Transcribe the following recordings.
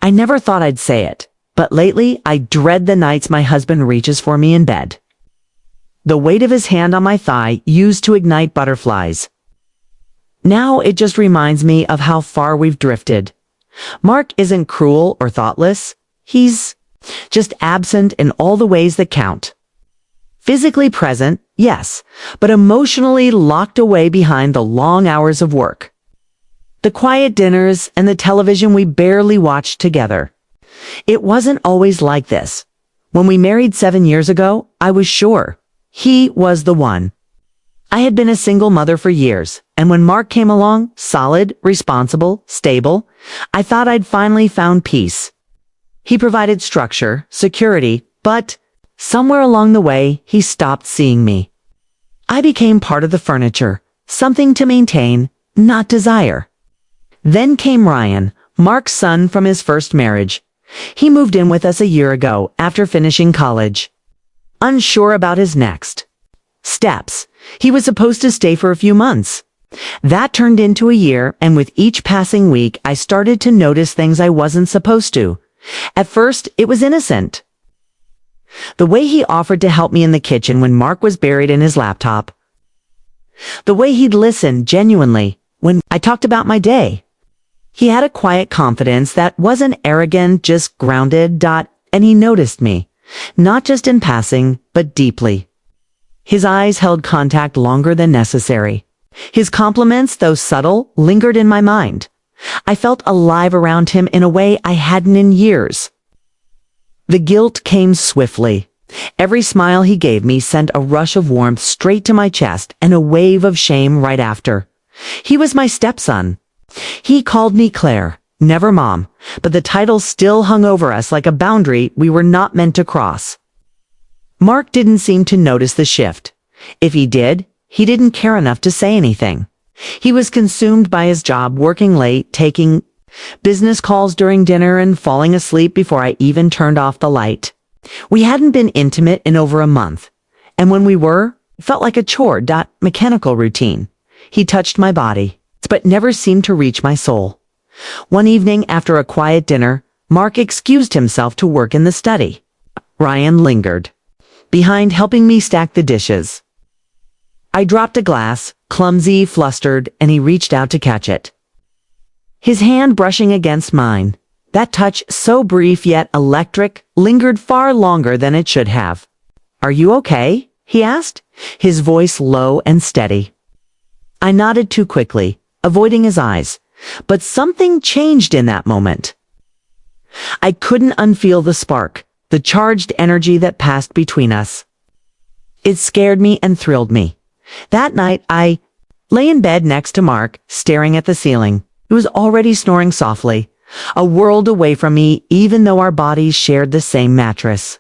I never thought I'd say it, but lately I dread the nights my husband reaches for me in bed. The weight of his hand on my thigh used to ignite butterflies. Now it just reminds me of how far we've drifted. Mark isn't cruel or thoughtless. He's just absent in all the ways that count. Physically present, yes, but emotionally locked away behind the long hours of work. The quiet dinners and the television we barely watched together. It wasn't always like this. When we married 7 years ago, I was sure he was the one. I had been a single mother for years, and when Mark came along, solid, responsible, stable, I thought I'd finally found peace. He provided structure, security, but somewhere along the way, he stopped seeing me. I became part of the furniture, something to maintain, not desire. Then came Ryan, Mark's son from his first marriage. He moved in with us a year ago after finishing college. Unsure about his next steps, he was supposed to stay for a few months. That turned into a year, and with each passing week, I started to notice things I wasn't supposed to. At first, it was innocent. The way he offered to help me in the kitchen when Mark was buried in his laptop. The way he'd listen genuinely when I talked about my day. He had a quiet confidence that wasn't arrogant, just grounded, and he noticed me, not just in passing, but deeply. His eyes held contact longer than necessary. His compliments, though subtle, lingered in my mind. I felt alive around him in a way I hadn't in years. The guilt came swiftly. Every smile he gave me sent a rush of warmth straight to my chest and a wave of shame right after. He was my stepson. He called me Claire, never Mom, but the title still hung over us like a boundary we were not meant to cross. Mark didn't seem to notice the shift. If he did, he didn't care enough to say anything. He was consumed by his job, working late, taking business calls during dinner, and falling asleep before I even turned off the light. We hadn't been intimate in over a month, and when we were, it felt like a chore, mechanical routine. He touched my body, but never seemed to reach my soul. One evening after a quiet dinner, Mark excused himself to work in the study. Ryan lingered behind, helping me stack the dishes. I dropped a glass, clumsy, flustered, and he reached out to catch it. His hand brushing against mine. That touch, so brief yet electric, lingered far longer than it should have. "Are you okay?" he asked, his voice low and steady. I nodded too quickly, avoiding his eyes, but something changed in that moment. I couldn't unfeel the spark, the charged energy that passed between us. It scared me and thrilled me. That night, I lay in bed next to Mark, staring at the ceiling. He was already snoring softly, a world away from me, even though our bodies shared the same mattress.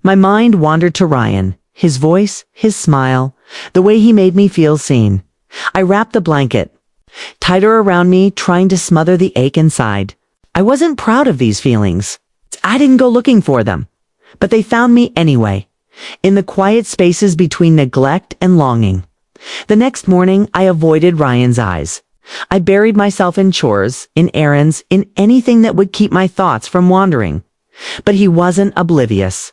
My mind wandered to Ryan, his voice, his smile, the way he made me feel seen. I wrapped the blanket tighter around me, trying to smother the ache inside. I wasn't proud of these feelings. I didn't go looking for them, but they found me anyway, in the quiet spaces between neglect and longing. The next morning, I avoided Ryan's eyes. I buried myself in chores, in errands, in anything that would keep my thoughts from wandering. But he wasn't oblivious.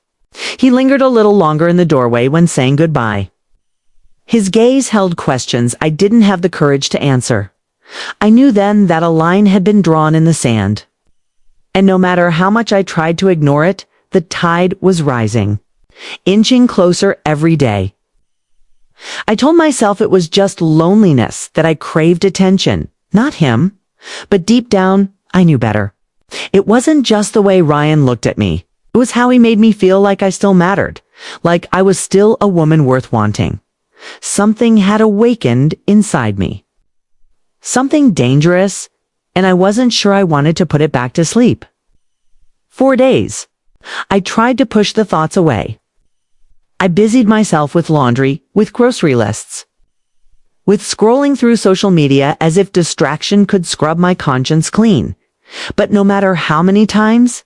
He lingered a little longer in the doorway when saying goodbye. His gaze held questions I didn't have the courage to answer. I knew then that a line had been drawn in the sand. And no matter how much I tried to ignore it, the tide was rising, inching closer every day. I told myself it was just loneliness, that I craved attention, not him. But deep down, I knew better. It wasn't just the way Ryan looked at me. It was how he made me feel like I still mattered, like I was still a woman worth wanting. Something had awakened inside me. Something dangerous, and I wasn't sure I wanted to put it back to sleep. 4 days. I tried to push the thoughts away. I busied myself with laundry, with grocery lists, with scrolling through social media as if distraction could scrub my conscience clean. But no matter how many times,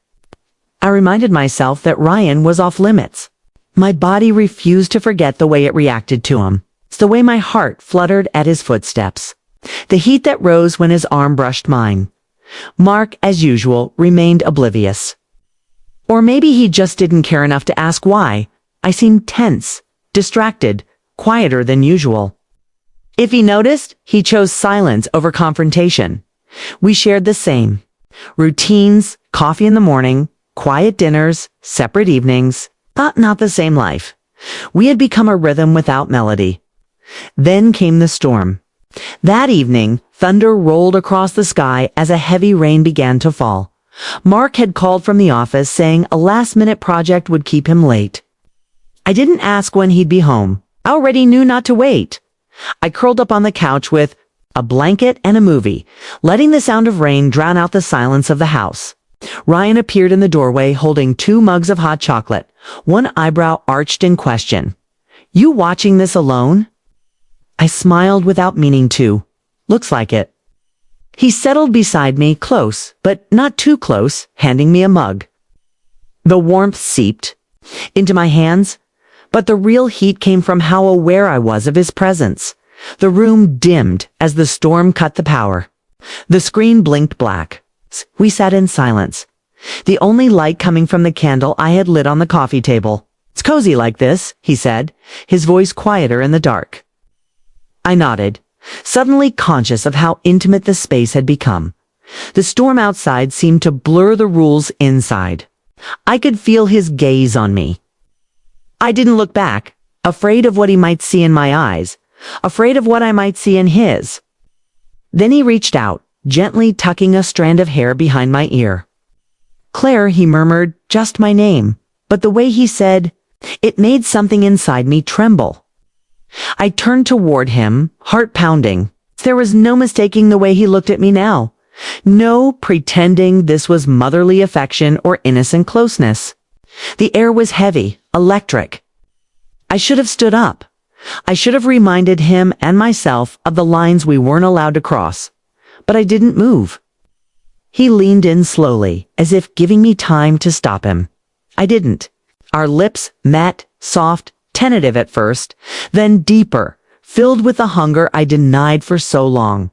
I reminded myself that Ryan was off limits. My body refused to forget the way it reacted to him. It's the way my heart fluttered at his footsteps. The heat that rose when his arm brushed mine. Mark, as usual, remained oblivious. Or maybe he just didn't care enough to ask why. I seemed tense, distracted, quieter than usual. If he noticed, he chose silence over confrontation. We shared the same. Routines, coffee in the morning, quiet dinners, separate evenings, but not the same life. We had become a rhythm without melody. Then came the storm. That evening, thunder rolled across the sky as a heavy rain began to fall. Mark had called from the office saying a last-minute project would keep him late. I didn't ask when he'd be home. I already knew not to wait. I curled up on the couch with a blanket and a movie, letting the sound of rain drown out the silence of the house. Ryan appeared in the doorway holding 2 mugs of hot chocolate, one eyebrow arched in question. "You watching this alone?" I smiled without meaning to. "Looks like it." He settled beside me, close, but not too close, handing me a mug. The warmth seeped into my hands, but the real heat came from how aware I was of his presence. The room dimmed as the storm cut the power. The screen blinked black. We sat in silence, the only light coming from the candle I had lit on the coffee table. "It's cozy like this," he said, his voice quieter in the dark. I nodded, suddenly conscious of how intimate the space had become. The storm outside seemed to blur the rules inside. I could feel his gaze on me. I didn't look back, afraid of what he might see in my eyes, afraid of what I might see in his. Then he reached out, gently tucking a strand of hair behind my ear. "Claire," he murmured, just my name, but the way he said, it made something inside me tremble. I turned toward him, heart pounding. There was no mistaking the way he looked at me now. No pretending this was motherly affection or innocent closeness. The air was heavy, electric. I should have stood up. I should have reminded him and myself of the lines we weren't allowed to cross. But I didn't move. He leaned in slowly, as if giving me time to stop him. I didn't. Our lips met, soft, tentative at first, then deeper, filled with the hunger I denied for so long.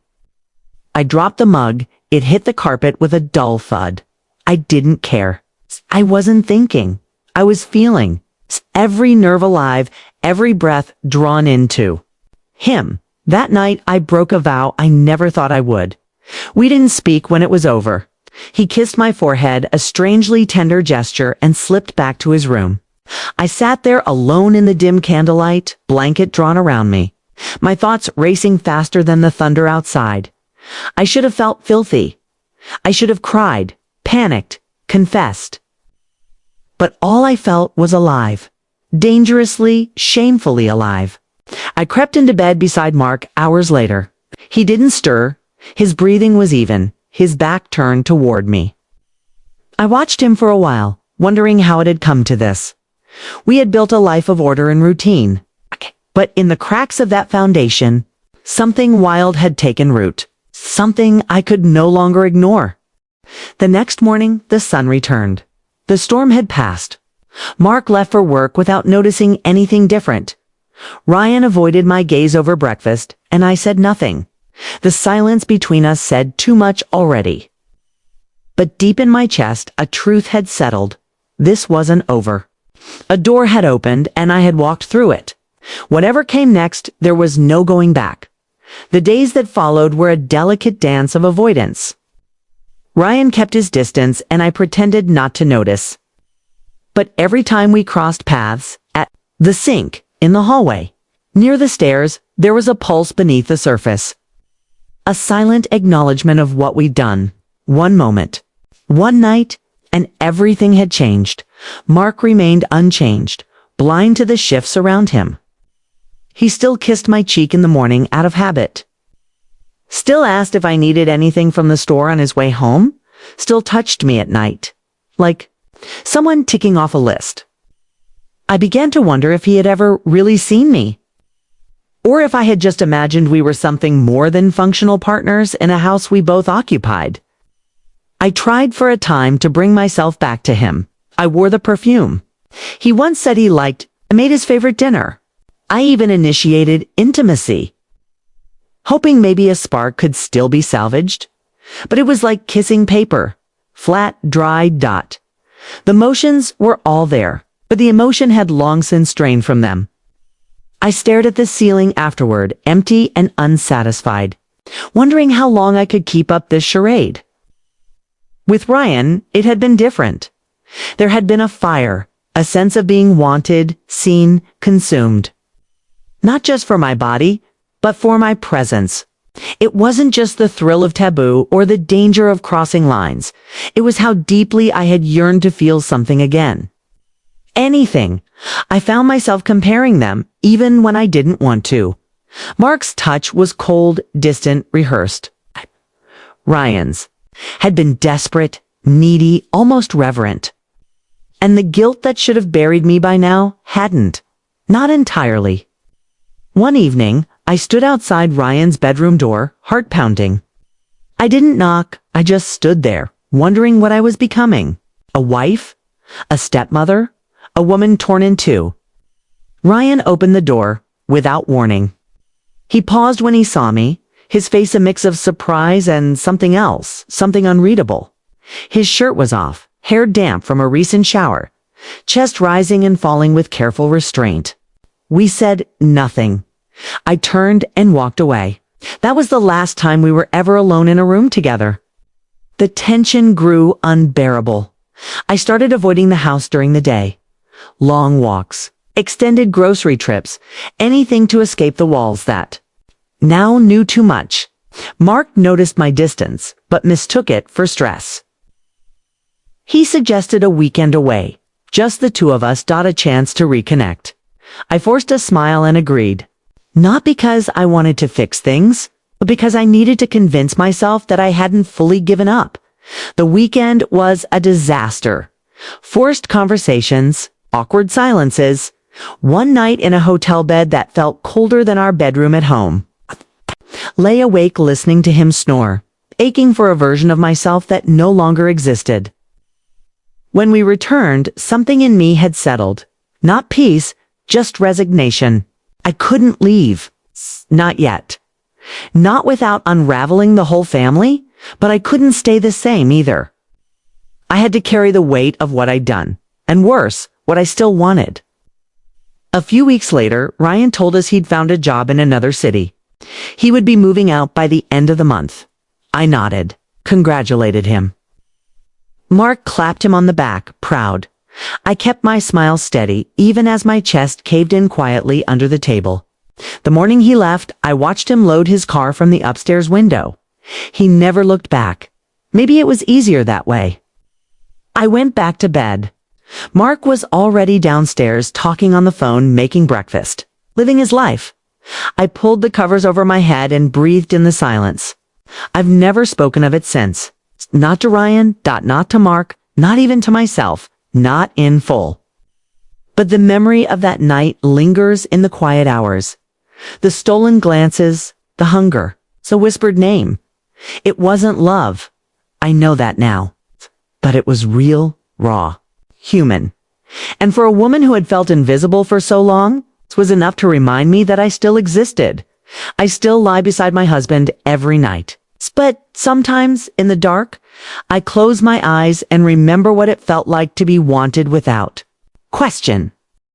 I dropped the mug. It hit the carpet with a dull thud. I didn't care. I wasn't thinking. I was feeling. Every nerve alive, every breath drawn into him. That night I broke a vow I never thought I would. We didn't speak when it was over. He kissed my forehead, a strangely tender gesture, and slipped back to his room. I sat there alone in the dim candlelight, blanket drawn around me, my thoughts racing faster than the thunder outside. I should have felt filthy. I should have cried, panicked, confessed. But all I felt was alive. Dangerously, shamefully alive. I crept into bed beside Mark hours later. He didn't stir. His breathing was even, his back turned toward me. I watched him for a while, wondering how it had come to this. We had built a life of order and routine. But in the cracks of that foundation, something wild had taken root. Something I could no longer ignore. The next morning, the sun returned. The storm had passed. Mark left for work without noticing anything different. Ryan avoided my gaze over breakfast, and I said nothing. The silence between us said too much already. But deep in my chest, a truth had settled. This wasn't over. A door had opened, and I had walked through it. Whatever came next, there was no going back. The days that followed were a delicate dance of avoidance. Ryan kept his distance, and I pretended not to notice. But every time we crossed paths, at the sink, in the hallway, near the stairs, there was a pulse beneath the surface. A silent acknowledgement of what we'd done. One moment, one night, and everything had changed. Mark remained unchanged, blind to the shifts around him. He still kissed my cheek in the morning out of habit. Still asked if I needed anything from the store on his way home. Still touched me at night. Like someone ticking off a list. I began to wonder if he had ever really seen me. Or if I had just imagined we were something more than functional partners in a house we both occupied. I tried for a time to bring myself back to him. I wore the perfume. He once said he liked, I made his favorite dinner. I even initiated intimacy, hoping maybe a spark could still be salvaged. But it was like kissing paper. Flat, dry dot. The motions were all there, but the emotion had long since drained from them. I stared at the ceiling afterward, empty and unsatisfied, wondering how long I could keep up this charade. With Ryan, it had been different. There had been a fire, a sense of being wanted, seen, consumed. Not just for my body, but for my presence. It wasn't just the thrill of taboo or the danger of crossing lines. It was how deeply I had yearned to feel something again. Anything. I found myself comparing them, even when I didn't want to. Mark's touch was cold, distant, rehearsed. Ryan's had been desperate, needy, almost reverent. And the guilt that should have buried me by now hadn't. Not entirely. One evening, I stood outside Ryan's bedroom door, heart pounding. I didn't knock, I just stood there, wondering what I was becoming. A wife? A stepmother? A woman torn in two. Ryan opened the door, without warning. He paused when he saw me, his face a mix of surprise and something else, something unreadable. His shirt was off, hair damp from a recent shower, chest rising and falling with careful restraint. We said nothing. I turned and walked away. That was the last time we were ever alone in a room together. The tension grew unbearable. I started avoiding the house during the day. Long walks, extended grocery trips, anything to escape the walls that now knew too much. Mark noticed my distance, but mistook it for stress. He suggested a weekend away, just the two of us, a chance to reconnect. I forced a smile and agreed. Not because I wanted to fix things, but because I needed to convince myself that I hadn't fully given up. The weekend was a disaster. Forced conversations, awkward silences, one night in a hotel bed that felt colder than our bedroom at home. Lay awake listening to him snore, aching for a version of myself that no longer existed. When we returned, something in me had settled. Not peace, just resignation. I couldn't leave. Not yet. Not without unraveling the whole family, but I couldn't stay the same either. I had to carry the weight of what I'd done, and worse, what I still wanted. A few weeks later, Ryan told us he'd found a job in another city. He would be moving out by the end of the month. I nodded, congratulated him. Mark clapped him on the back, proud. I kept my smile steady, even as my chest caved in quietly under the table. The morning he left, I watched him load his car from the upstairs window. He never looked back. Maybe it was easier that way. I went back to bed. Mark was already downstairs talking on the phone, making breakfast, living his life. I pulled the covers over my head and breathed in the silence. I've never spoken of it since. Not to Ryan, not to Mark, not even to myself. Not in full. But the memory of that night lingers in the quiet hours. The stolen glances, the hunger, the whispered name. It wasn't love. I know that now. But it was real, raw, human. And for a woman who had felt invisible for so long, it was enough to remind me that I still existed. I still lie beside my husband every night. But sometimes, in the dark, I close my eyes and remember what it felt like to be wanted without question.